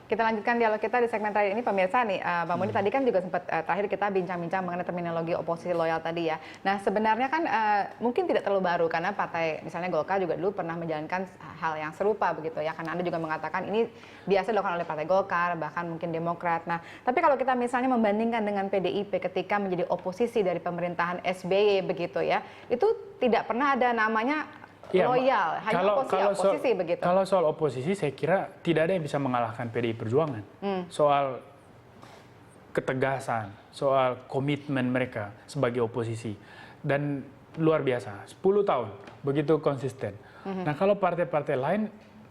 Kita lanjutkan dialog kita di segmen terakhir ini, pemirsa nih, Bang Boni tadi kan juga sempat terakhir kita bincang-bincang mengenai terminologi oposisi loyal tadi ya. Nah sebenarnya kan mungkin tidak terlalu baru karena partai misalnya Golkar juga dulu pernah menjalankan hal yang serupa begitu ya. Karena Anda juga mengatakan ini biasa dilakukan oleh partai Golkar, bahkan mungkin Demokrat. Nah tapi kalau kita misalnya membandingkan dengan PDIP ketika menjadi oposisi dari pemerintahan SBY begitu ya, itu tidak pernah ada namanya ya, loyal, hanya oposisi begitu. Kalau soal oposisi, saya kira tidak ada yang bisa mengalahkan PDI Perjuangan. Soal ketegasan, soal komitmen mereka sebagai oposisi. Dan luar biasa, 10 tahun, begitu konsisten. Nah kalau partai-partai lain,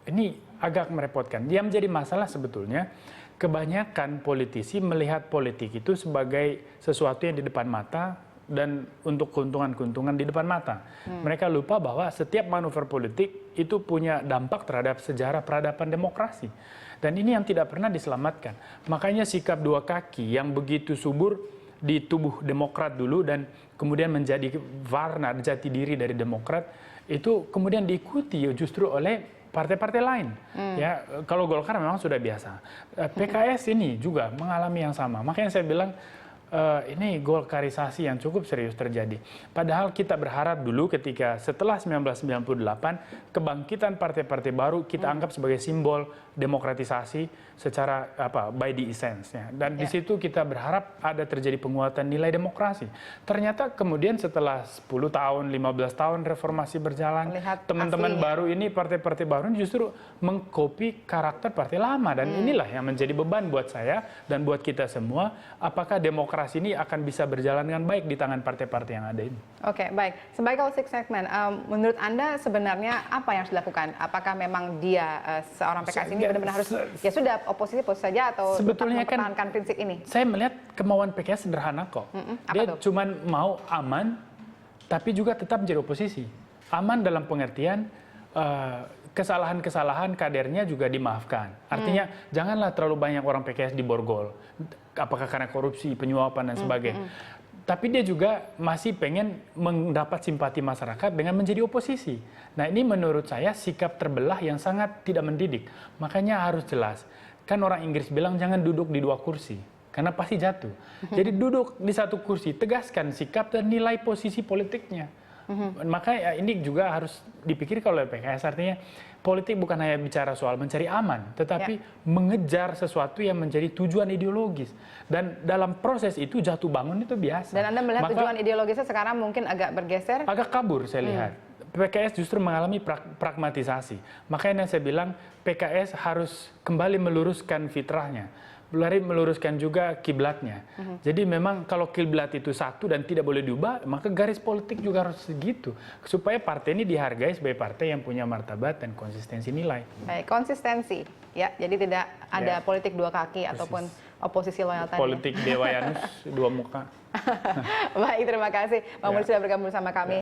ini agak merepotkan. Yang menjadi masalah sebetulnya, kebanyakan politisi melihat politik itu sebagai sesuatu yang di depan mata, dan untuk keuntungan-keuntungan di depan mata. Mereka lupa bahwa setiap manuver politik itu punya dampak terhadap sejarah peradaban demokrasi. Dan ini yang tidak pernah diselamatkan. Makanya sikap dua kaki yang begitu subur di tubuh Demokrat dulu dan kemudian menjadi warna jati diri dari Demokrat, itu kemudian diikuti justru oleh partai-partai lain. Ya, kalau Golkar memang sudah biasa. PKS ini juga mengalami yang sama. Makanya saya bilang, ini golkarisasi yang cukup serius terjadi. Padahal kita berharap dulu ketika setelah 1998 kebangkitan partai-partai baru kita anggap sebagai simbol demokratisasi secara by the essence-nya. Dan di situ kita berharap ada terjadi penguatan nilai demokrasi. Ternyata kemudian setelah 10 tahun, 15 tahun reformasi berjalan, teman-teman baru ini, partai-partai baru ini justru mengkopi karakter partai lama. Dan inilah yang menjadi beban buat saya dan buat kita semua. Apakah demokrasi ini akan bisa berjalan dengan baik di tangan partai-partai yang ada ini? Oke, baik. Sebagai closing segment, menurut Anda sebenarnya apa yang harus dilakukan? Apakah memang dia seorang PKS ini benar-benar harus ya sudah oposisi saja atau sebetulnya tetap mempertahankan prinsip ini? Saya melihat kemauan PKS sederhana kok. Dia cuma mau aman, tapi juga tetap menjadi oposisi. Aman dalam pengertian kesalahan-kesalahan kadernya juga dimaafkan. Artinya janganlah terlalu banyak orang PKS diborgol. Apakah karena korupsi, penyuapan dan sebagainya. Tapi dia juga masih pengen mendapat simpati masyarakat dengan menjadi oposisi. Nah ini menurut saya sikap terbelah yang sangat tidak mendidik. Makanya harus jelas. Kan orang Inggris bilang jangan duduk di dua kursi. Karena pasti jatuh. Jadi duduk di satu kursi, tegaskan sikap dan nilai posisi politiknya. Makanya ini juga harus dipikirkan oleh PKS. Artinya politik bukan hanya bicara soal mencari aman, tetapi mengejar sesuatu yang menjadi tujuan ideologis. Dan dalam proses itu jatuh bangun itu biasa. Dan Anda melihat tujuan ideologisnya sekarang mungkin agak bergeser? Agak kabur saya lihat. PKS justru mengalami pragmatisasi. Makanya saya bilang PKS harus kembali meluruskan fitrahnya. Meluruskan juga kiblatnya. Jadi memang kalau kiblat itu satu dan tidak boleh diubah, maka garis politik juga harus segitu. Supaya partai ini dihargai sebagai partai yang punya martabat dan konsistensi nilai. Baik, konsistensi. Ya, jadi tidak ada politik dua kaki ataupun oposisi loyal tadi. Politik Dewa Yanus, dua muka. Baik, terima kasih. Bang Boni sudah bergabung bersama kami.